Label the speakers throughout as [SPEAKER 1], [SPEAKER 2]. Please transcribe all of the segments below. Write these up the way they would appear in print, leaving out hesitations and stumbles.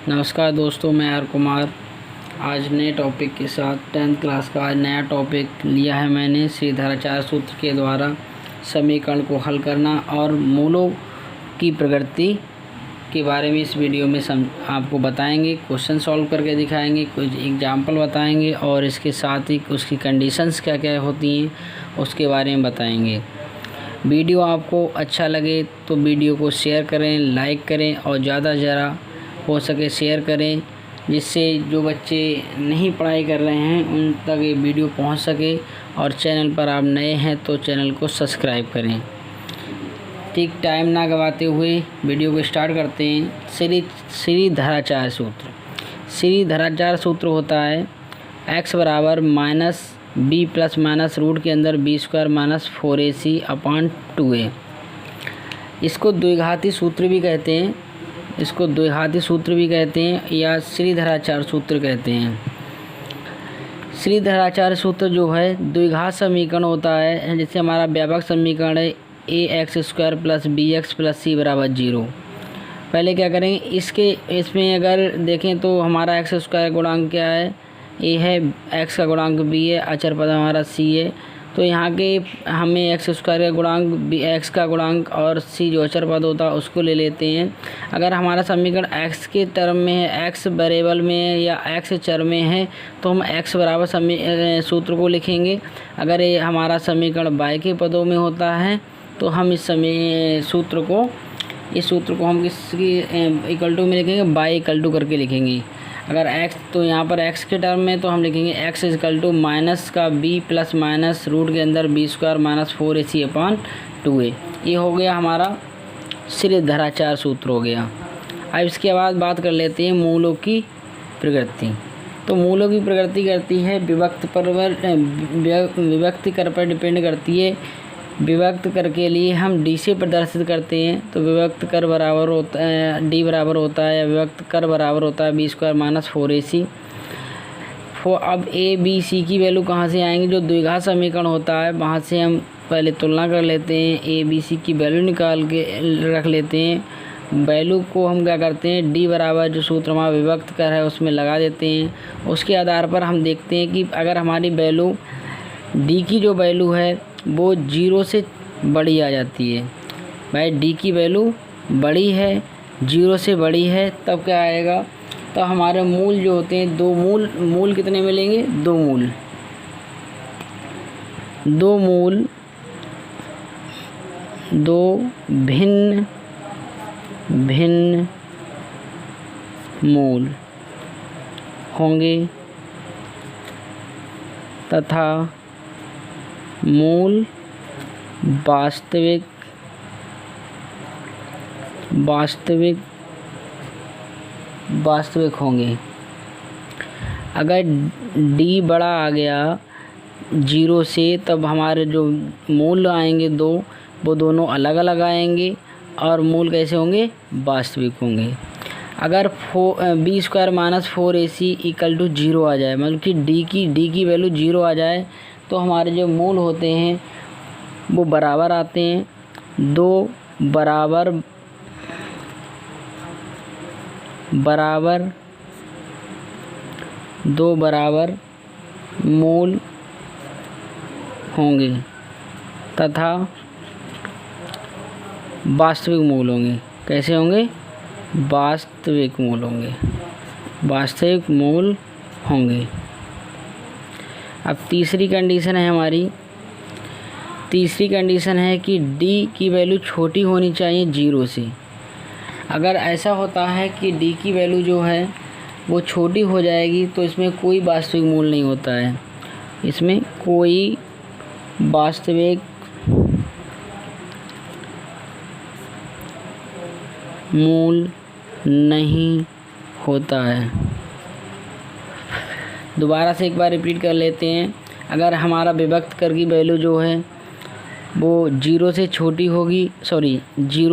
[SPEAKER 1] नमस्कार दोस्तों, मैं आर कुमार आज नए टॉपिक के साथ 10th क्लास का आज नया टॉपिक लिया है मैंने। श्रीधराचार्य सूत्र के द्वारा समीकरण को हल करना और मूलों की प्रकृति के बारे में इस वीडियो में आपको बताएंगे। क्वेश्चन सॉल्व करके दिखाएंगे, कुछ एग्जाम्पल बताएंगे और इसके साथ ही उसकी कंडीशंस क्या क्या होती हैं उसके बारे में बताएंगे। वीडियो आपको अच्छा लगे तो वीडियो को शेयर करें, लाइक करें और ज़्यादा हो सके शेयर करें, जिससे जो बच्चे नहीं पढ़ाई कर रहे हैं उन तक ये वीडियो पहुंच सके। और चैनल पर आप नए हैं तो चैनल को सब्सक्राइब करें। ठीक, टाइम ना गवाते हुए वीडियो को स्टार्ट करते हैं। श्रीधराचार्य सूत्र। श्रीधराचार्य सूत्र होता है x बराबर minus B plus minus root के अंदर B square minus 4ac upon 2a। इसको द्विघाती सूत्र भी कहते हैं, या श्रीधराचार्य सूत्र कहते हैं। श्रीधराचार्य सूत्र जो है द्विघात समीकरण होता है, जैसे हमारा व्यापक समीकरण है ax² plus bx plus c बराबर 0। पहले क्या करेंगे, इसमें अगर देखें तो हमारा x² गुणांक क्या है, a है, x का गुणांक b है, अचर पद हमारा c है। तो यहाँ के हमें x² का गुणांक x का गुणांक और c जो अचर पद होता है उसको ले लेते हैं। अगर हमारा समीकरण x के टर्म में है, x वेरिएबल में है या x चर में है तो हम x बराबर सूत्र को लिखेंगे। अगर ये हमारा समीकरण y के पदों में होता है तो हम इस सूत्र को हम किसकी इक्वल टू में लिखेंगे, y इक्वल टू करके लिखेंगे। अगर x तो यहाँ पर x के टर्म में तो हम लिखेंगे x इक्वल टू माइनस का b प्लस माइनस रूट के अंदर b square minus 4ac upon 2a। ये हो गया हमारा श्रीधराचार्य सूत्र हो गया। अब इसके बाद बात कर लेते हैं मूलों की प्रकृति। तो मूलों की प्रकृति करती है विभक्त कर पर डिपेंड करती है। विभक्त कर के लिए हम d से प्रदर्शित करते हैं, तो विभक्त कर बराबर होता है d बराबर होता है, या विभक्त कर बराबर होता है b स्क्वायर माइनस 4ac। अब a b c की वैल्यू कहाँ से आएंगी, जो द्विघात समीकरण होता है वहाँ से हम पहले तुलना कर लेते हैं। a b c की वैल्यू निकाल के रख लेते हैं। वैल्यू को हम क्या करते हैं, d बराबर जो सूत्र हमारा विभक्त कर है उसमें लगा देते हैं। उसके आधार पर हम देखते हैं कि अगर हमारी वैल्यू d की जो वैल्यू है वो 0 से बड़ी आ जाती है, भाई d की वैल्यू बड़ी है, 0 से बड़ी है, तब क्या आएगा, तो हमारे मूल जो होते हैं दो मूल कितने मिलेंगे, दो भिन्न मूल होंगे तथा मूल वास्तविक होंगे। अगर d बड़ा आ गया 0 से तब हमारे जो मूल आएंगे वो दोनों अलग अलग आएंगे और मूल कैसे होंगे, वास्तविक होंगे। अगर b square minus 4ac equal to 0 आ जाए, मतलब कि d की वैल्यू 0 आ जाए तो हमारे जो मूल होते हैं वो बराबर आते हैं। दो बराबर मूल होंगे तथा वास्तविक मूल होंगे। कैसे होंगे, वास्तविक मूल होंगे। अब तीसरी कंडीशन है हमारी, तीसरी कंडीशन है कि d की वैल्यू छोटी होनी चाहिए 0 से। अगर ऐसा होता है कि d की वैल्यू जो है वो छोटी हो जाएगी तो इसमें कोई वास्तविक मूल नहीं होता है, इसमें कोई वास्तविक मूल नहीं होता है। दोबारा से एक बार रिपीट कर लेते हैं। अगर हमारा विभक्त कर की वैल्यू जो है वो 0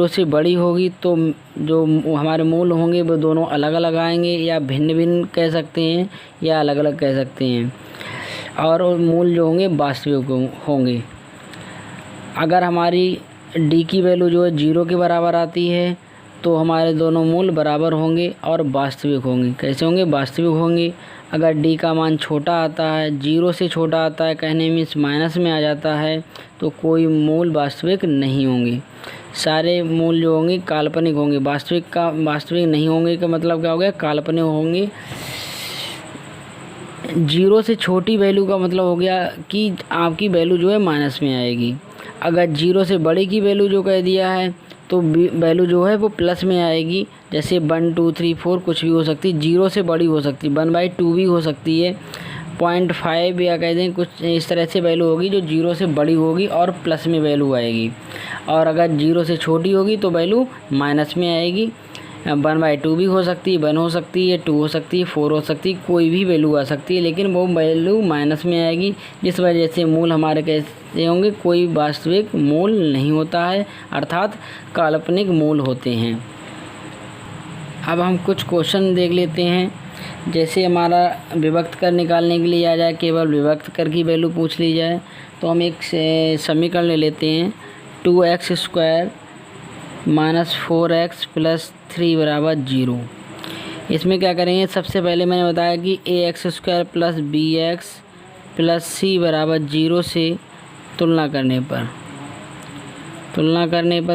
[SPEAKER 1] से बड़ी होगी तो जो हमारे मूल होंगे वो दोनों अलग अलग आएंगे, या भिन्न भिन्न कह सकते हैं या अलग अलग कह सकते हैं, और मूल जो होंगे वास्तविक होंगे। अगर हमारी d की वैल्यू जो है 0 के बराबर आती है तो हमारे दोनों मूल बराबर होंगे और वास्तविक होंगे। कैसे होंगे? वास्तविक होंगे। अगर डी का मान छोटा आता है, 0 से छोटा आता है, कहने मीन्स माइनस में आ जाता है, तो कोई मूल वास्तविक नहीं होंगे। सारे मूल जो होंगे काल्पनिक होंगे। वास्तविक नहीं होंगे का मतलब क्या हो गया? काल्पनिक होंगे। 0 से छोटी वैल्यू का मतलब हो गया कि आपकी वैल्यू जो है माइनस में आएगी। अगर 0 से बड़ी की वैल्यू जो कह दिया है तो वैल्यू जो है वो प्लस में आएगी। जैसे 1 2 3 4 कुछ भी हो सकती है, 0 से बड़ी हो सकती है, 1/2 भी हो सकती है, 0.5 या कह दें कुछ इस तरह से वैल्यू होगी जो 0 से बड़ी होगी और प्लस में वैल्यू आएगी। और अगर 0 से छोटी होगी तो वैल्यू माइनस में आएगी। 1/2 भी हो सकती है, 1 हो सकती है, 2 हो सकती है, 4 हो सकती है, कोई भी वैल्यू आ सकती है, लेकिन वो वैल्यू माइनस में आएगी। जिस वजह से मूल हमारे कैसे होंगे? कोई वास्तविक मूल नहीं होता है, अर्थात काल्पनिक मूल होते हैं। अब हम कुछ क्वेश्चन देख लेते हैं। जैसे हमारा विभक्त कर निकालने के लिए आ जाए, केवल विभक्त कर की वैल्यू पूछ ली जाए, तो हम एक समीकरण ले लेते हैं। 2x² - 4x + 3 = 0। इसमें क्या करेंगे? सबसे पहले मैंने बताया कि ax² + bx + c = 0 से तुलना करने पर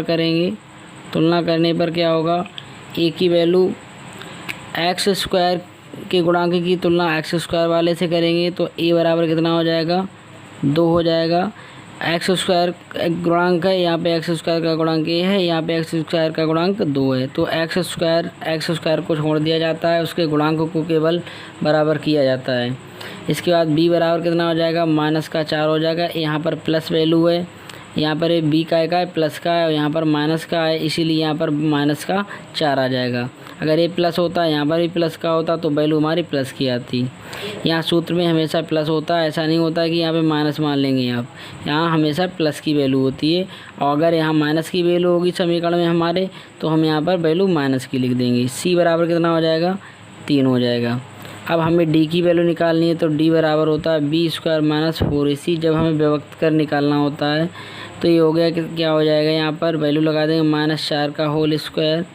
[SPEAKER 1] करेंगे। तुलना करने पर क्या होगा? a की वैल्यू x² के गुणांक की तुलना x² वाले से करेंगे तो a बराबर कितना हो जाएगा? 2 हो जाएगा। x² गुणांक है, यहाँ पे x² का गुणांक a है, यहाँ पे x² का गुणांक 2 है, तो x² को छोड़ दिया जाता है, उसके गुणांक को केवल बराबर किया जाता है। इसके बाद b बराबर कितना हो जाएगा? -4 हो जाएगा। यहाँ पर प्लस वैल्यू है, यहाँ पर ये b का है, प्लस का है, और यहाँ पर माइनस का है, इसीलिए यहाँ पर -4 आ जाएगा। अगर ये प्लस होता है, यहाँ पर भी प्लस का होता तो वैल्यू हमारी प्लस की आती। यहाँ सूत्र में हमेशा प्लस होता है, ऐसा नहीं होता है कि यहाँ पे माइनस मान लेंगे आप। यहाँ हमेशा प्लस की वैल्यू होती है, और अगर यहाँ माइनस की वैल्यू होगी समीकरण में हमारे, तो हम यहाँ पर वैल्यू माइनस की लिख देंगे। c बराबर कितना हो जाएगा? 3 हो जाएगा। अब हमें d की वैल्यू निकालनी है, तो d बराबर होता है b² - 4ac। जब हमें व्यक्त कर निकालना होता है तो ये हो गया कि क्या हो जाएगा? यहाँ पर वैल्यू लगा देंगे -4 का होल स्क्वायर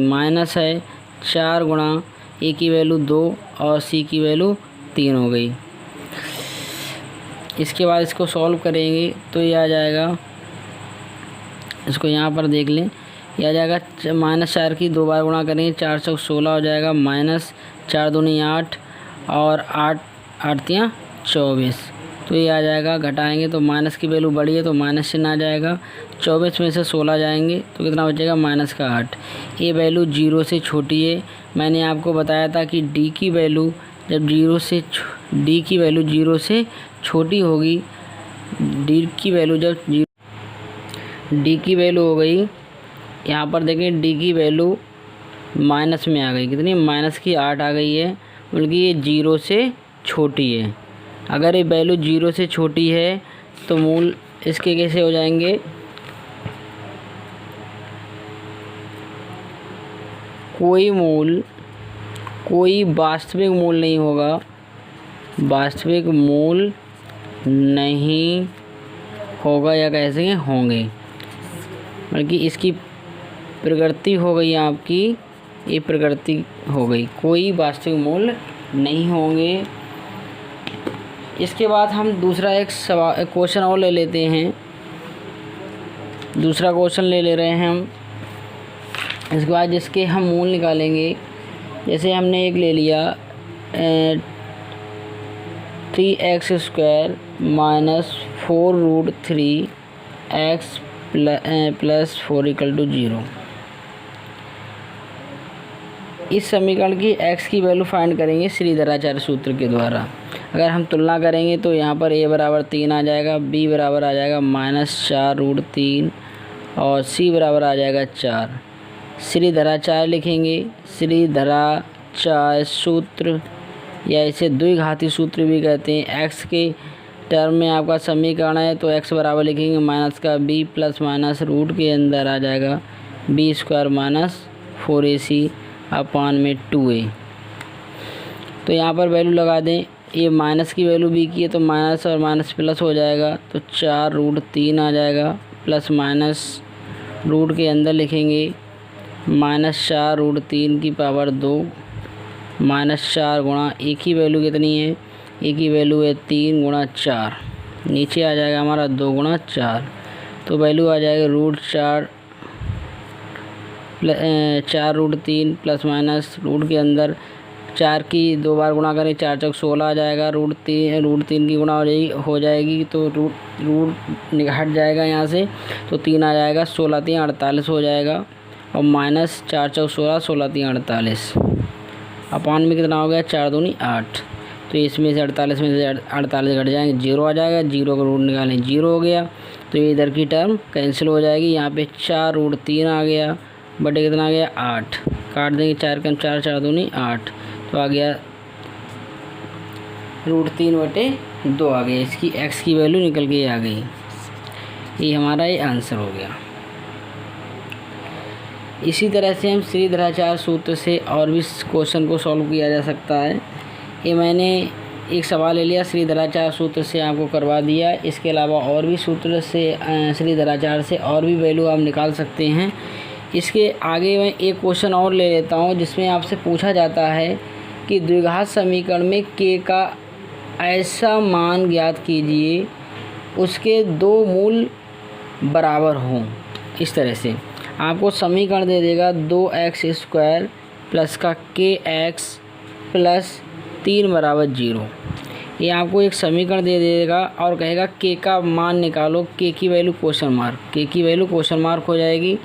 [SPEAKER 1] माइनस है 4 गुणा a की वैल्यू 2 और c की वैल्यू 3 हो गई। इसके बाद इसको सॉल्व करेंगे तो ये आ जाएगा, इसको यहाँ पर देख लें, ये आ जाएगा -4 की 2 बार गुणा करेंगे 4 चौक 16 हो जाएगा, -4 दूनी 8 और 8 8 24, तो ये आ जाएगा। घटाएंगे तो माइनस की वैल्यू बड़ी है तो माइनस चिन्ह आ जाएगा। 24 में से 16 जाएंगे तो कितना बचेगा? -8। ये वैल्यू 0 से छोटी है। मैंने आपको बताया था कि d की वैल्यू जब 0 से छोटी होगी, d की वैल्यू हो गई, यहाँ पर देखें d की वैल्यू माइनस में आ गई। कितनी? -8 आ गई है, बल्कि ये 0 से छोटी है। अगर ये वैल्यू 0 से छोटी है तो मूल इसके कैसे हो जाएंगे? कोई वास्तविक मूल नहीं होगा, वास्तविक मूल नहीं होगा या कैसे होंगे, बल्कि इसकी प्रकृति हो गई आपकी, ये प्रकृति हो गई, कोई वास्तविक मूल नहीं होंगे। इसके बाद हम दूसरा एक क्वेश्चन और ले लेते हैं। दूसरा क्वेश्चन ले रहे हैं हम। इसके बाद जिसके हम मूल निकालेंगे, जैसे हमने एक ले लिया 3x² - 4√3x + 4 = 0। इस समीकरण की x की वैल्यू फाइंड करेंगे श्रीधराचार्य सूत्र के द्वारा। अगर हम तुलना करेंगे तो यहाँ पर a बराबर 3 आ जाएगा, b बराबर आ जाएगा -4√3 और c बराबर आ जाएगा 4। श्रीधराचार्य लिखेंगे। श्रीधराचार्य सूत्र या इसे द्विघाती सूत्र भी कहते हैं। x के टर्म में आपका समीकरण है तो x बराबर लिखेंगे माइनस का b प्लस माइनस रूट के अंदर आ जाएगा b² - 4ac अपान में 2a। तो यहाँ पर वैल्यू लगा दें। ये माइनस की वैल्यू b की है तो माइनस और माइनस प्लस हो जाएगा, तो 4√3 आ जाएगा प्लस माइनस रूट के अंदर लिखेंगे -4√3 -4 गुणा एक ही वैल्यू कितनी है, एक ही वैल्यू है 3 गुणा 4, नीचे आ जाएगा हमारा 2 गुणा 4, तो वैल्यू आ जाएगा √4√3 प्लस माइनस रूट के अंदर 4 की 2 बार गुणा करें 4 चौक 16 आ जाएगा, √3 की गुणा हो जाएगी तो रूट हट जाएगा यहाँ से, तो 3 आ जाएगा, 16 3 48 हो जाएगा, और माइनस 4 चौक 16, 16 3 48, अपान में कितना हो गया 4 दूनी 8, तो इसमें से 48 में से 48 घट जाएंगे, 0 आ जाएगा, 0 का रूट निकालें 0 हो गया, तो ये इधर की टर्म कैंसिल हो जाएगी। यहाँ पे 4√3 आ गया, बटे कितना आ गया 8, काट देंगे 4 कम 4, 4 दूनी 8, तो आ गया √3/2 आ गया, इसकी x की वैल्यू निकल के आ गई। ये हमारा ये आंसर हो गया। इसी तरह से हम श्रीधराचार्य सूत्र से और भी क्वेश्चन को सॉल्व किया जा सकता है। ये मैंने एक सवाल ले लिया श्रीधराचार्य सूत्र से आपको करवा दिया, इसके अलावा और भी सूत्र से श्रीधराचार्य से और भी वैल्यू आप निकाल सकते हैं। इसके आगे मैं एक क्वेश्चन और ले लेता हूँ जिसमें आपसे पूछा जाता है कि द्विघात समीकरण में k का ऐसा मान ज्ञात कीजिए उसके दो मूल बराबर हों। इस तरह से आपको समीकरण दे देगा 2x² प्लस का kx प्लस 3 = 0। ये आपको एक समीकरण दे देगा और कहेगा k का मान निकालो, k की वैल्यू क्वेश्चन मार्क, k की वैल्यू क्वेश्चन मार्क हो जाएगी।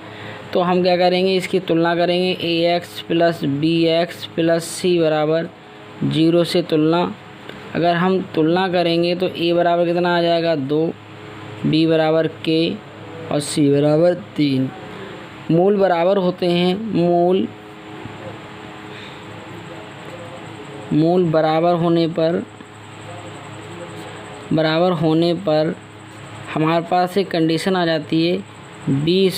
[SPEAKER 1] तो हम क्या करेंगे, इसकी तुलना करेंगे, ax plus bx plus c बराबर 0 से तुलना। अगर हम तुलना करेंगे तो a बराबर कितना आ जाएगा 2, b बराबर k और c बराबर 3। मूल बराबर होते हैं, मूल बराबर होने पर हमारे पास एक कंडीशन आ जाती है b² -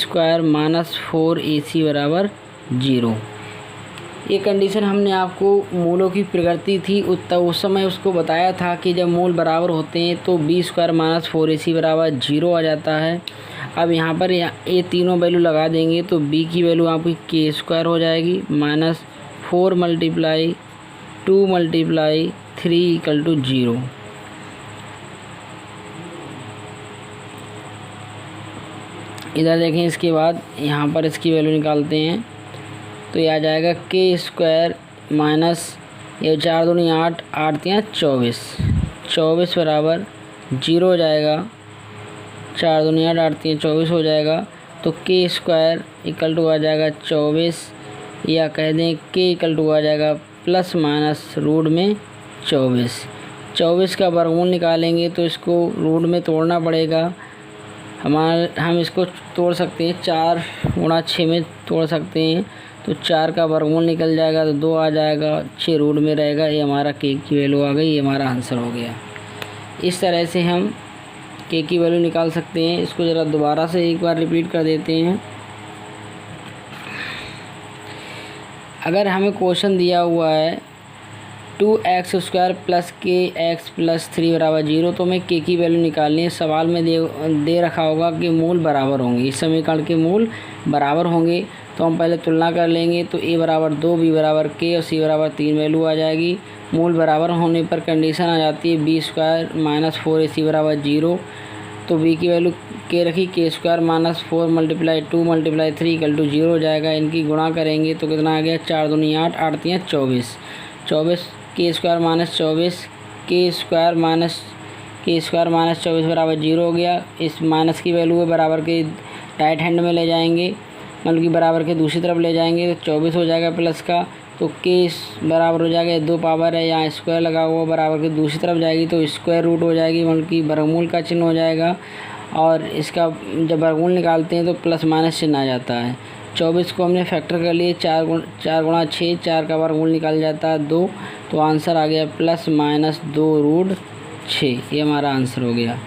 [SPEAKER 1] 4ac बराबर 0। ये कंडीशन हमने आपको मूलों की प्रकृति थी उस समय उसको बताया था कि जब मूल बराबर होते हैं तो b² - 4ac बराबर 0 आ जाता है। अब यहाँ पर ये तीनों वैल्यू लगा देंगे तो b की वैल्यू आपकी k² हो जाएगी, -4 × 2 × 3 = 0। इधर देखें, इसके बाद यहाँ पर इसकी वैल्यू निकालते हैं तो ये आ जाएगा k² माइनस ये 4 दूनी 8, 8 3 24, 24 बराबर 0 हो जाएगा, 4 दूनी 8, 8 3 24 हो जाएगा। तो k² = आ जाएगा 24, या कह दें k = आ जाएगा प्लस माइनस रूट में 24। 24 का वर्गमूल निकालेंगे तो इसको रूट में तोड़ना पड़ेगा। हम इसको तोड़ सकते हैं, 4 × 6 में तोड़ सकते हैं, तो 4 का वर्गमूल निकल जाएगा तो 2 आ जाएगा, 6 रूट में रहेगा। ये हमारा k की वैल्यू आ गई, ये हमारा आंसर हो गया। इस तरह से हम k की वैल्यू निकाल सकते हैं। इसको ज़रा दोबारा से एक बार रिपीट कर देते हैं। अगर हमें क्वेश्चन दिया हुआ है 2x² प्लस kx प्लस 3 बराबर 0, तो हमें k की वैल्यू निकालनी है। सवाल में दे रखा होगा कि मूल बराबर होंगे, इस समीकरण के मूल बराबर होंगे। तो हम पहले तुलना कर लेंगे तो a बराबर 2, b बराबर k और c बराबर 3 वैल्यू आ जाएगी। मूल बराबर होने पर कंडीशन आ जाती है b² - 4ac बराबर 0। तो b की वैल्यू k रखी, k² - 4 × 2 × 3 = 0 हो जाएगा। इनकी गुणा करेंगे तो कितना आ गया, 4 दूनी 8, 8 3 24, 24 k² - 24, k² - 24 बराबर 0 हो गया। इस माइनस की वैल्यू है बराबर के राइट हैंड में ले जाएंगे, मतलब कि बराबर के दूसरी तरफ ले जाएंगे तो 24 हो जाएगा प्लस का, तो k बराबर हो जाएगा 2 पावर है, यहाँ स्क्वायर लगा हुआ बराबर के दूसरी तरफ जाएगी तो स्क्वायर रूट हो जाएगी, मतलब कि वर्गमूल का चिन्ह हो जाएगा। और इसका जब वर्गमूल निकालते हैं तो प्लस माइनस चिन्ह आ जाता है। 24 को हमने फैक्टर कर लिए, 4 × 6, 4 का वर्गमूल निकाल जाता है 2, तो आंसर आ गया +-2√6। ये हमारा आंसर हो गया।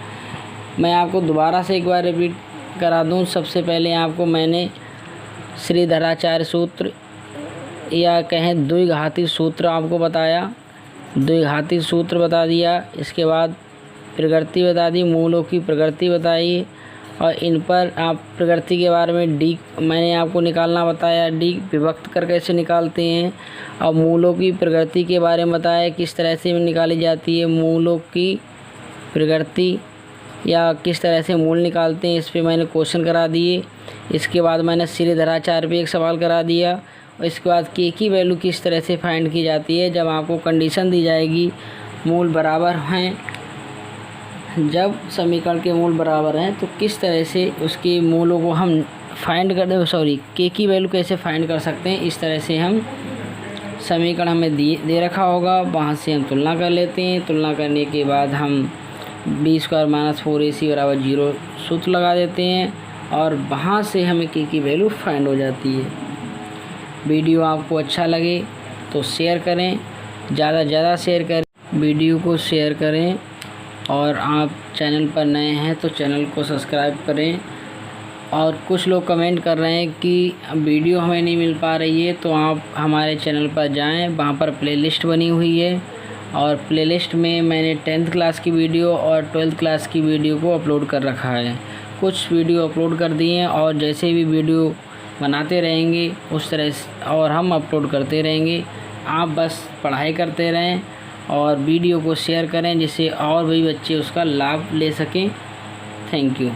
[SPEAKER 1] मैं आपको दोबारा से एक बार रिपीट करा दूं। सबसे पहले आपको मैंने श्रीधराचार्य सूत्र या कहें द्विघाती सूत्र आपको बताया, द्विघाती सूत्र बता दिया। इसके बाद प्रकृति बता दी, मूलों की प्रकृति बताई, और इन पर आप प्रकृति के बारे में डी मैंने आपको निकालना बताया, डी विभक्त कर कैसे निकालते हैं। और मूलों की प्रकृति के बारे में बताया किस तरह से निकाली जाती है मूलों की प्रकृति, या किस तरह से मूल निकालते हैं, इस पे मैंने क्वेश्चन करा दिए। इसके बाद मैंने शिलेधाराचार्य पे एक सवाल करा दिया। और इसके बाद के की वैल्यू किस तरह से फाइंड की जाती है, जब आपको कंडीशन दी जाएगी मूल बराबर हैं, जब समीकरण के मूल बराबर हैं तो किस तरह से उसके मूलों को हम फाइंड कर के की वैल्यू कैसे फाइंड कर सकते हैं। इस तरह से हम समीकरण हमें दे रखा होगा, वहाँ से हम तुलना कर लेते हैं। तुलना करने के बाद हम b² - 4ac = 0 सूत्र लगा देते हैं और वहाँ से हमें के की वैल्यू फाइंड हो जाती है। वीडियो आपको अच्छा लगे तो शेयर करें, ज़्यादा से ज़्यादा शेयर करें, वीडियो को शेयर करें। और आप चैनल पर नए हैं तो चैनल को सब्सक्राइब करें। और कुछ लोग कमेंट कर रहे हैं कि वीडियो हमें नहीं मिल पा रही है, तो आप हमारे चैनल पर जाएं, वहाँ पर प्लेलिस्ट बनी हुई है और प्लेलिस्ट में मैंने 10th क्लास की वीडियो और 12th क्लास की वीडियो को अपलोड कर रखा है। कुछ वीडियो अपलोड कर दिए हैं और जैसे भी वीडियो बनाते रहेंगे उस तरह से और हम अपलोड करते रहेंगे। आप बस पढ़ाई करते रहें और वीडियो को शेयर करें जिससे और भी बच्चे उसका लाभ ले सकें। Thank you.